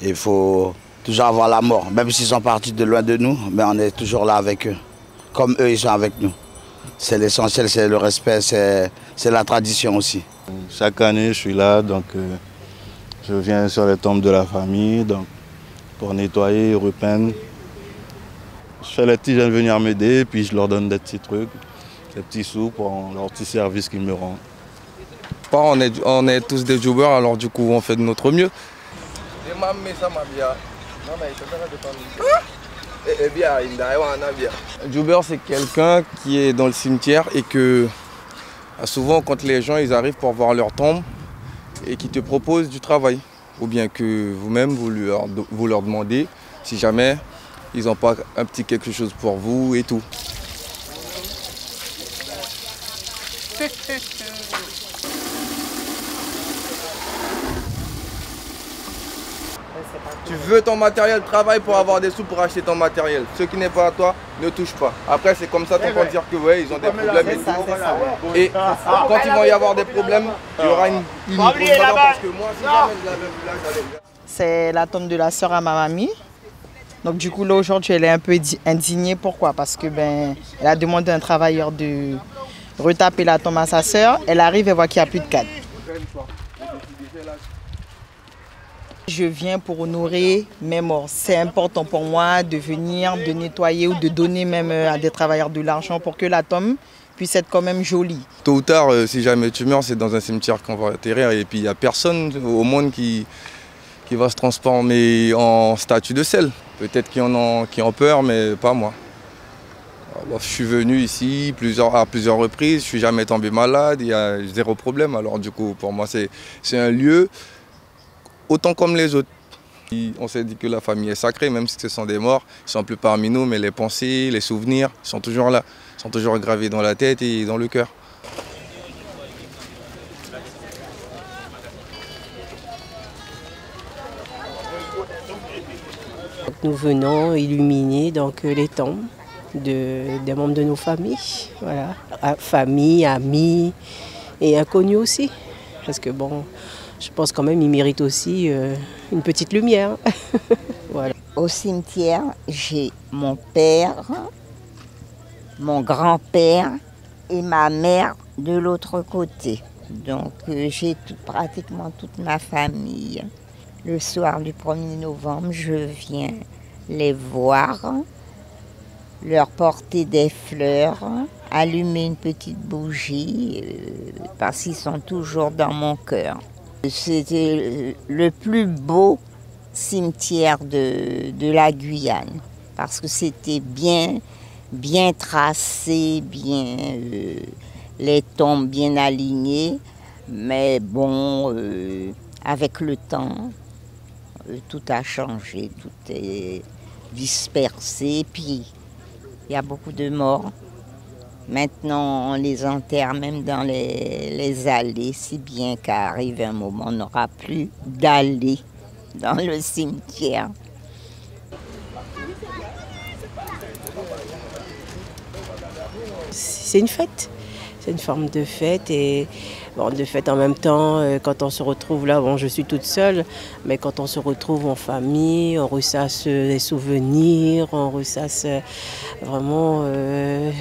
Il faut toujours avoir la mort. Même s'ils sont partis de loin de nous, mais on est toujours là avec eux. Comme eux, ils sont avec nous. C'est l'essentiel, c'est le respect, c'est la tradition aussi. Chaque année, je suis là, donc je viens sur les tombes de la famille donc, pour nettoyer, repeindre. Je fais les petits jeunes venir m'aider, puis je leur donne des petits trucs, des petits sous pour leur petit service qu'ils me rendent. On est tous des jobbers, alors du coup on fait de notre mieux. Jobber, c'est quelqu'un qui est dans le cimetière et que souvent quand les gens ils arrivent pour voir leur tombe et qui te proposent du travail. Ou bien que vous-même vous leur demandez si jamais ils n'ont pas un petit quelque chose pour vous et tout. Tu veux ton matériel, travaille pour avoir des sous pour acheter ton matériel. Ce qui n'est pas à toi, ne touche pas. Après, c'est comme ça qu'on peut dire que ouais, ils ont des problèmes et tout. Et quand ils vont y avoir des problèmes, il y aura une parce que moi, si jamais je l'avais vu là, j'allais bien. C'est la tombe de la sœur à ma mamie. Donc du coup, là, aujourd'hui, elle est un peu indignée. Pourquoi? Parce que elle a demandé à un travailleur de retaper la tombe à sa sœur. Elle arrive et voit qu'il n'y a plus de cadre. Je viens pour honorer mes morts. C'est important pour moi de venir, de nettoyer ou de donner même à des travailleurs de l'argent pour que la tombe puisse être quand même jolie. Tôt ou tard, si jamais tu meurs, c'est dans un cimetière qu'on va atterrir et puis il n'y a personne au monde qui va se transformer en statue de sel. Peut-être qu'il y en a qui ont peur, mais pas moi. Alors, je suis venu ici à plusieurs reprises, je ne suis jamais tombé malade, il y a zéro problème. Alors du coup, pour moi, c'est un lieu autant comme les autres. On s'est dit que la famille est sacrée, même si ce sont des morts, ils ne sont plus parmi nous, mais les pensées, les souvenirs sont toujours là, sont toujours gravés dans la tête et dans le cœur. Nous venons illuminer donc, les tombes des membres de nos familles, voilà. Famille, amis et inconnus aussi, parce que bon, je pense quand même qu'ils méritent aussi une petite lumière. Voilà. Au cimetière, j'ai mon père, mon grand-père et ma mère de l'autre côté. Donc j'ai pratiquement toute ma famille. Le soir du 1er novembre, je viens les voir, leur porter des fleurs, allumer une petite bougie, parce qu'ils sont toujours dans mon cœur. C'était le plus beau cimetière de la Guyane, parce que c'était bien tracé, les tombes bien alignées, mais bon, avec le temps, tout a changé, tout est dispersé, puis il y a beaucoup de morts. Maintenant, on les enterre même dans les allées, si bien qu'arrive un moment, on n'aura plus d'allées dans le cimetière. C'est une fête, c'est une forme de fête et bon, de fête en même temps, quand on se retrouve là, bon je suis toute seule, mais quand on se retrouve en famille, on ressasse les souvenirs, on ressasse vraiment le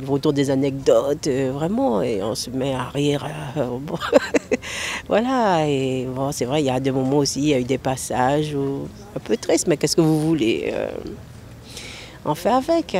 retour des anecdotes, vraiment, et on se met à rire. Bon. Voilà, et bon, c'est vrai, il y a des moments aussi, il y a eu des passages un peu tristes, mais qu'est-ce que vous voulez, on fait avec.